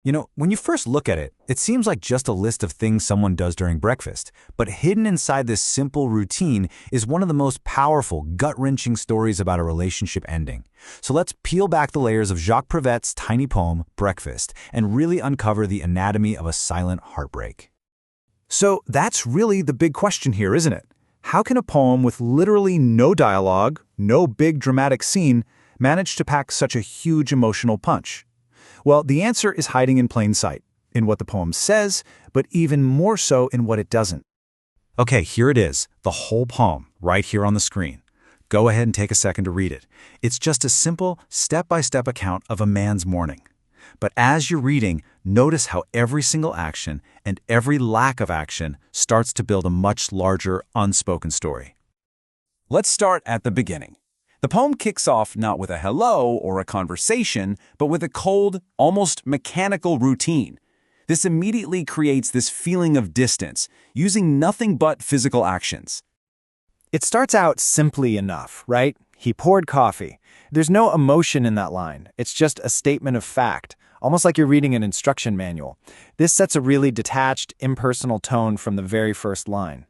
When you first look at it, it seems like just a list of things someone does during breakfast. But hidden inside this simple routine is one of the most powerful, gut-wrenching stories about a relationship ending. So let's peel back the layers of Jacques Prévet's tiny poem, Breakfast, and really uncover the anatomy of a silent heartbreak. So that's really the big question here, isn't it? How can a poem with literally no dialogue, no big dramatic scene, manage to pack such a huge emotional punch? Well, the answer is hiding in plain sight, in what the poem says, but even more so in what it doesn't. Okay, here it is, the whole poem, right here on the screen. Go ahead and take a second to read it. It's just a simple, step-by-step account of a man's morning. But as you're reading, notice how every single action and every lack of action starts to build a much larger, unspoken story. Let's start at the beginning. The poem kicks off not with a hello or a conversation, but with a cold, almost mechanical routine. This immediately creates this feeling of distance, using nothing but physical actions. It starts out simply enough, right? He poured coffee. There's no emotion in that line. It's just a statement of fact, almost like you're reading an instruction manual. This sets a really detached, impersonal tone from the very first line.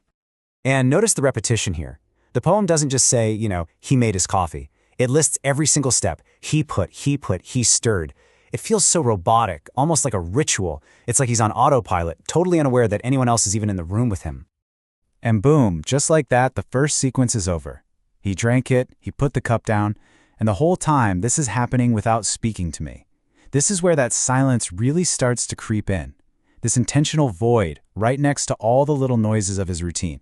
And notice the repetition here. The poem doesn't just say, he made his coffee. It lists every single step. He put, he stirred. It feels so robotic, almost like a ritual. It's like he's on autopilot, totally unaware that anyone else is even in the room with him. And boom, just like that, the first sequence is over. He drank it, he put the cup down, and the whole time this is happening without speaking to me. This is where that silence really starts to creep in. This intentional void right next to all the little noises of his routine.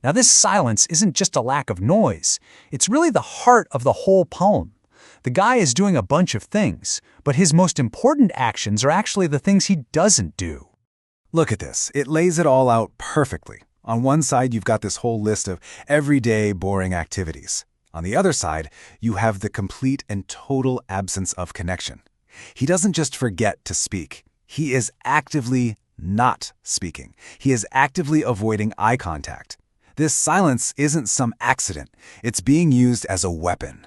Now, this silence isn't just a lack of noise. It's really the heart of the whole poem. The guy is doing a bunch of things, but his most important actions are actually the things he doesn't do. Look at this. It lays it all out perfectly. On one side, you've got this whole list of everyday, boring activities. On the other side, you have the complete and total absence of connection. He doesn't just forget to speak. He is actively not speaking. He is actively avoiding eye contact. This silence isn't some accident. It's being used as a weapon.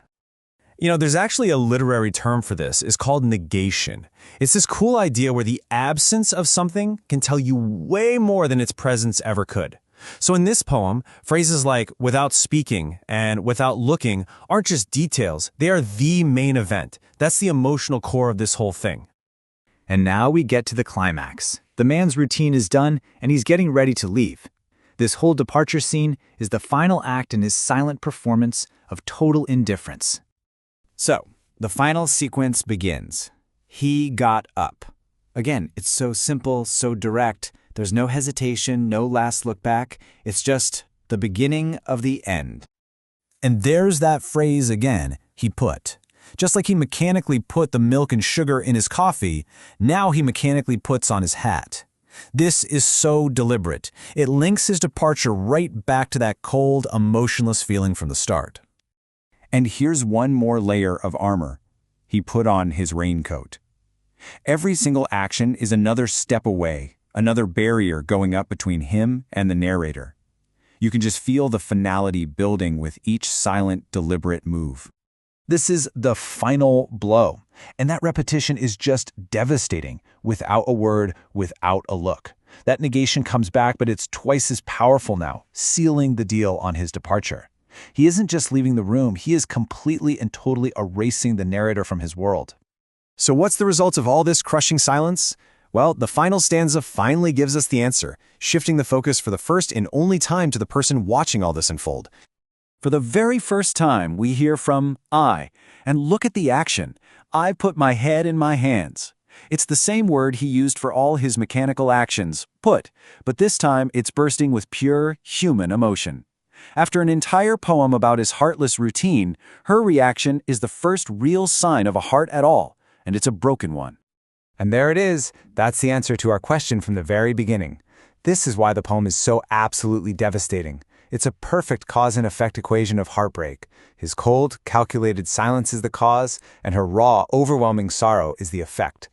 There's actually a literary term for this. It's called negation. It's this cool idea where the absence of something can tell you way more than its presence ever could. So in this poem, phrases like without speaking and without looking aren't just details. They are the main event. That's the emotional core of this whole thing. And now we get to the climax. The man's routine is done, and he's getting ready to leave. This whole departure scene is the final act in his silent performance of total indifference. So, the final sequence begins. He got up. Again, it's so simple, so direct. There's no hesitation, no last look back. It's just the beginning of the end. And there's that phrase again, he put. Just like he mechanically put the milk and sugar in his coffee, now he mechanically puts on his hat. This is so deliberate. It links his departure right back to that cold, emotionless feeling from the start. And here's one more layer of armor. He put on his raincoat. Every single action is another step away, another barrier going up between him and the narrator. You can just feel the finality building with each silent, deliberate move. This is the final blow, and that repetition is just devastating, without a word, without a look. That negation comes back, but it's twice as powerful now, sealing the deal on his departure. He isn't just leaving the room, he is completely and totally erasing the narrator from his world. So what's the result of all this crushing silence? Well, the final stanza finally gives us the answer, shifting the focus for the first and only time to the person watching all this unfold. For the very first time, we hear from I, and look at the action. I put my head in my hands. It's the same word he used for all his mechanical actions, put, but this time it's bursting with pure human emotion. After an entire poem about his heartless routine, her reaction is the first real sign of a heart at all, and it's a broken one. And there it is. That's the answer to our question from the very beginning. This is why the poem is so absolutely devastating. It's a perfect cause and effect equation of heartbreak. His cold, calculated silence is the cause, and her raw, overwhelming sorrow is the effect.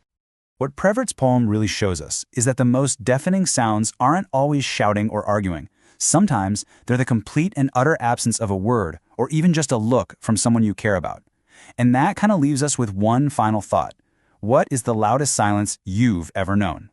What Prévet's poem really shows us is that the most deafening sounds aren't always shouting or arguing. Sometimes they're the complete and utter absence of a word or even just a look from someone you care about. And that kind of leaves us with one final thought. What is the loudest silence you've ever known?